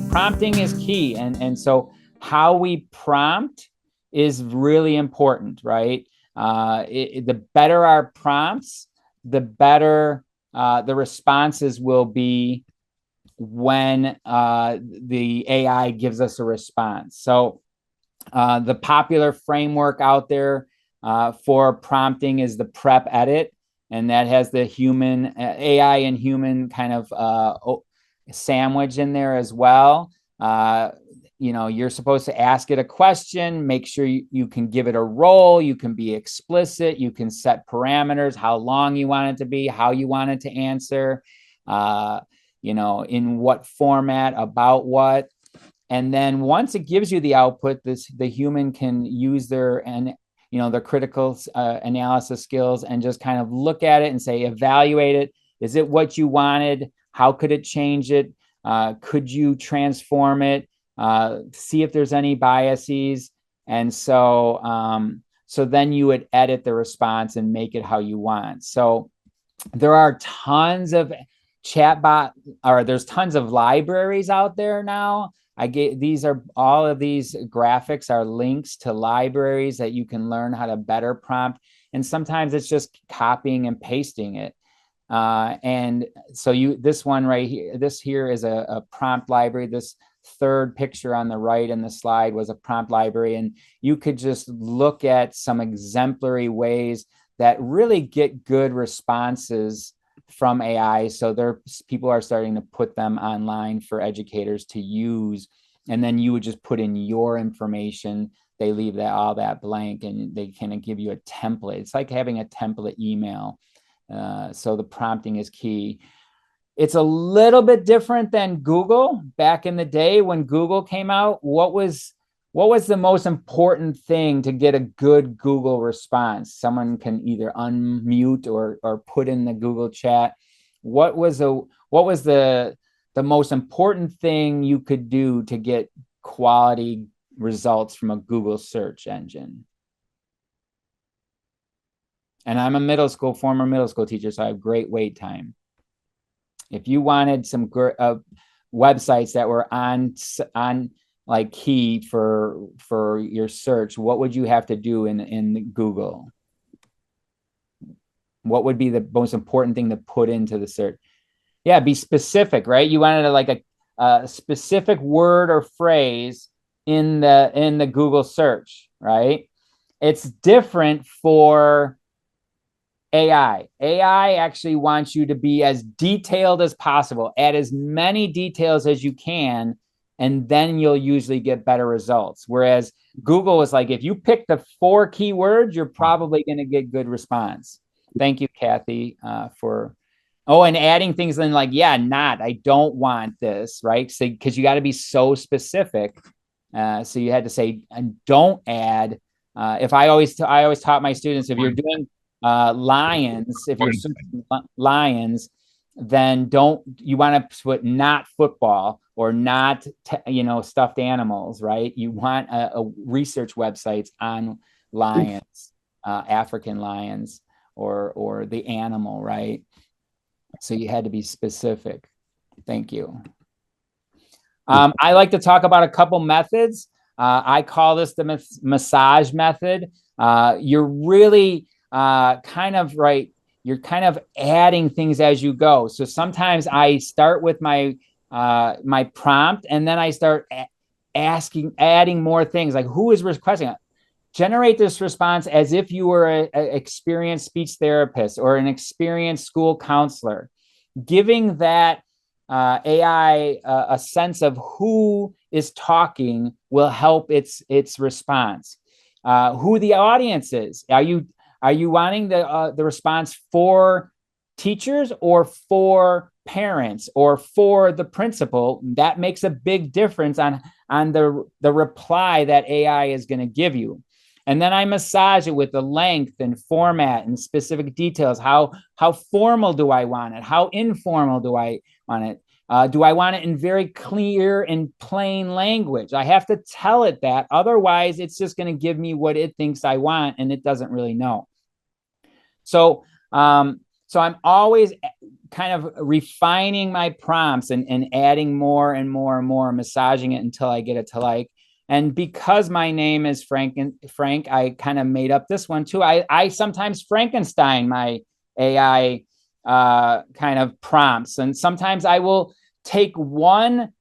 prompting is key. And so how we prompt is really important, right? The better our prompts, the better the responses will be when the AI gives us a response. So the popular framework out there for prompting is the prep edit, and that has the human AI and human kind of sandwich in there as well. You're supposed to ask it a question, make sure you can give it a role, you can be explicit, you can set parameters, how long you want it to be, how you want it to answer, in what format, about what. And then once it gives you the output, the human can use their critical analysis skills and just kind of look at it and say, evaluate it. Is it what you wanted? How could it change it? Could you transform it? See if there's any biases. And so then you would edit the response and make it how you want. So there are tons of there's tons of libraries out there now. All of these graphics are links to libraries that you can learn how to better prompt. And sometimes it's just copying and pasting it. And so this one right here, this here is a prompt library. This third picture on the right in the slide was a prompt library. And you could just look at some exemplary ways that really get good responses from AI. So people are starting to put them online for educators to use. And then you would just put in your information. They leave all that blank, and they kind of give you a template. It's like having a template email. So the prompting is key. It's a little bit different than Google. Back in the day when Google came out, what was the most important thing to get a good Google response? Someone can either unmute or put in the Google chat. What was the most important thing you could do to get quality results from a Google search engine? And I'm a former middle school teacher, so I have great wait time. If you wanted some websites that were on like key for your search, what would you have to do in Google? What would be the most important thing to put into the search? Yeah, be specific, right? You wanted a specific word or phrase in the Google search, right? It's different for AI. AI actually wants you to be as detailed as possible, add as many details as you can, and then you'll usually get better results. Whereas Google is like, if you pick the 4 keywords, you're probably going to get good response. Thank you, Kathy, and adding things in like, I don't want this, right? So, because you got to be so specific. So you had to say, don't add. If I always taught my students, if you're doing lions, if you're searching lions, then you want to put not football or not stuffed animals, right? You want a research websites on lions, African lions, or the animal, right? So you had to be specific. Thank you. I like to talk about a couple methods. I call this the massage method. You're really you're kind of adding things as you go. So sometimes I start with my prompt, and then I start adding more things, like who is requesting it. Generate this response as if you were an experienced speech therapist or an experienced school counselor, giving that AI a sense of who is talking will help its response. Who the audience is. Are you wanting the response for teachers or for parents or for the principal? That makes a big difference on the reply that AI is going to give you. And then I massage it with the length and format and specific details. How formal do I want it? How informal do I want it? Do I want it in very clear and plain language? I have to tell it that. Otherwise, it's just going to give me what it thinks I want, and it doesn't really know. So I'm always kind of refining my prompts and adding more and more and more, massaging it until I get it to like. And because my name is Frank, I kind of made up this one too. I sometimes Frankenstein my AI kind of prompts. And sometimes I will take one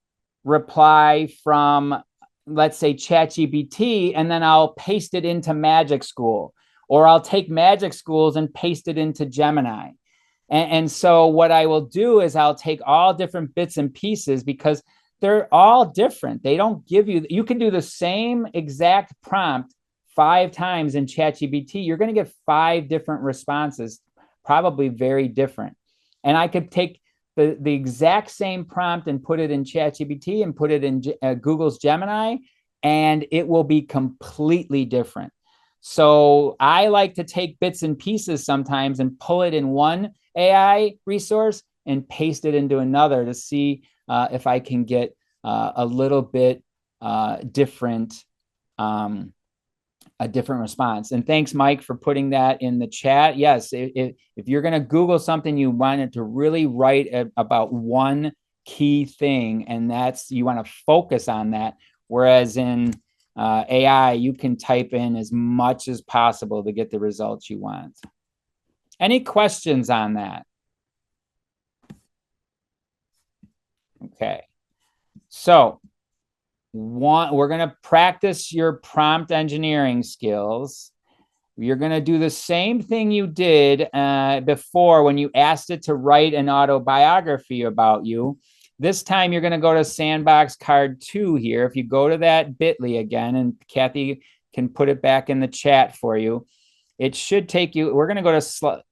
reply from, let's say, ChatGPT, and then I'll paste it into Magic School, or I'll take Magic Schools and paste it into Gemini. And so what I will do is I'll take all different bits and pieces, because they're all different. They don't give you, you can do the same exact prompt 5 times in ChatGPT. You're going to get 5 different responses, probably very different. And I could take the exact same prompt and put it in ChatGPT and put it in Google's Gemini, and it will be completely different. So I like to take bits and pieces sometimes and pull it in one AI resource and paste it into another to see if I can get a little bit different, a different response. And thanks, Mike, for putting that in the chat. Yes, if you're going to Google something, you want it to really write about one key thing, and that's, you want to focus on that. Whereas in AI, you can type in as much as possible to get the results you want. Any questions on that? Okay. So we're going to practice your prompt engineering skills. You're going to do the same thing you did before when you asked it to write an autobiography about you. This time you're going to go to Sandbox Card 2 here. If you go to that bit.ly again, and Kathy can put it back in the chat for you, it should take you, we're going to go to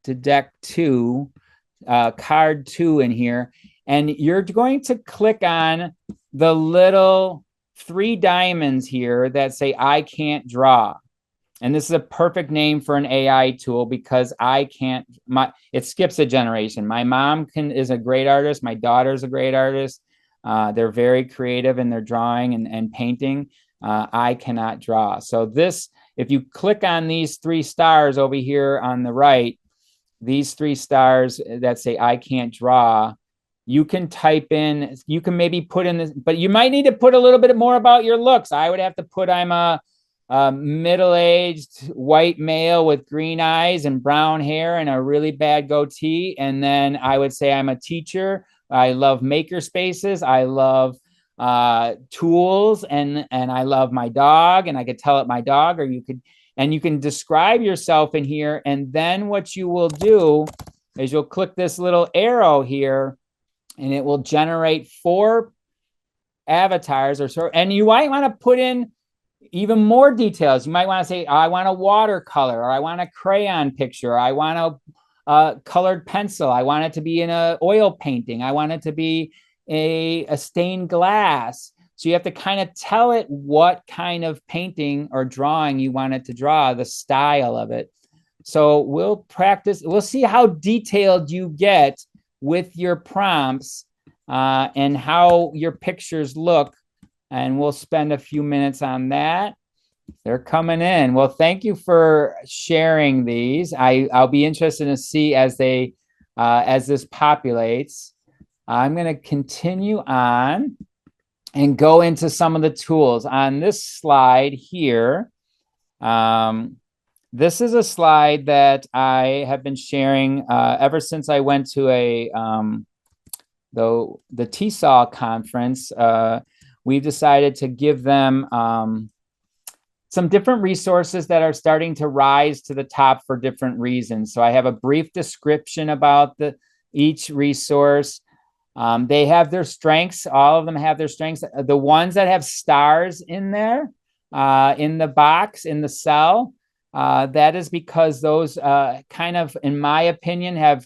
to deck 2, card 2 in here, and you're going to click on the little 3 diamonds here that say I can't draw. And this is a perfect name for an AI tool, because I can't, it skips a generation. My mom is a great artist. My daughter's a great artist. They're very creative in their drawing and painting. I cannot draw. So this, if you click on these 3 stars over here on the right, these 3 stars that say I can't draw, you can type in, you can maybe put in this, but you might need to put a little bit more about your looks. I would have to put I'm a middle-aged white male with green eyes and brown hair and a really bad goatee. And then I would say I'm a teacher. I love maker spaces. I love tools, and I love my dog, and I could tell it my dog, or you can describe yourself in here. And then what you will do is you'll click this little arrow here, and it will generate 4 avatars or so. And you might want to put in even more details. You might want to say, I want a watercolor, or I want a crayon picture, or I want a colored pencil. I want it to be in an oil painting. I want it to be a stained glass. So you have to kind of tell it what kind of painting or drawing you want it to draw, the style of it. So we'll practice. We'll see how detailed you get with your prompts and how your pictures look. And we'll spend a few minutes on that. They're coming in. Well, thank you for sharing these. I'll be interested to see as they as this populates. I'm going to continue on and go into some of the tools on this slide here. This is a slide that I have been sharing ever since I went to the TESOL conference. We've decided to give them some different resources that are starting to rise to the top for different reasons. So I have a brief description about each resource. They have their strengths. All of them have their strengths. The ones that have stars in there, in the box, in the cell, that is because those kind of, in my opinion, have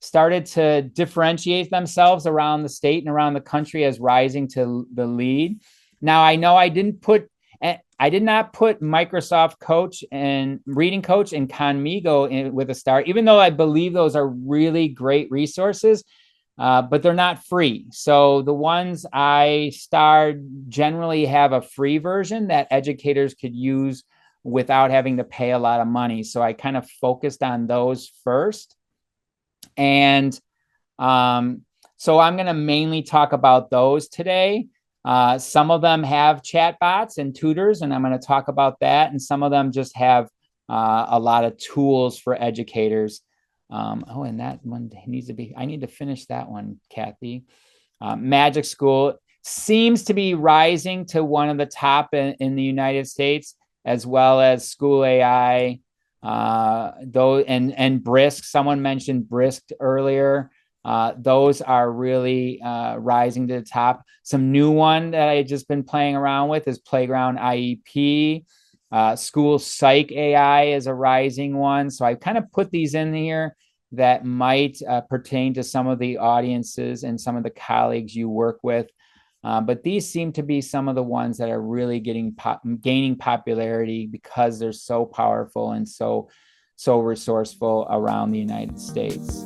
started to differentiate themselves around the state and around the country as rising to the lead. Now, I know I did not put Microsoft Coach and Reading Coach and Conmigo with a star, even though I believe those are really great resources, but they're not free. So the ones I starred generally have a free version that educators could use without having to pay a lot of money. So I kind of focused on those first. And so I'm going to mainly talk about those today. Some of them have chatbots and tutors, and I'm going to talk about that. And some of them just have a lot of tools for educators. And that one needs to be, I need to finish that one, Kathy. Magic School seems to be rising to one of the top in the United States, as well as School AI, and Brisk. Someone mentioned Brisk earlier. Those are really rising to the top. Some new one that I just been playing around with is Playground IEP. School Psych AI is a rising one. So I kind of put these in here that might pertain to some of the audiences and some of the colleagues you work with. But these seem to be some of the ones that are really gaining popularity because they're so powerful and so resourceful around the United States.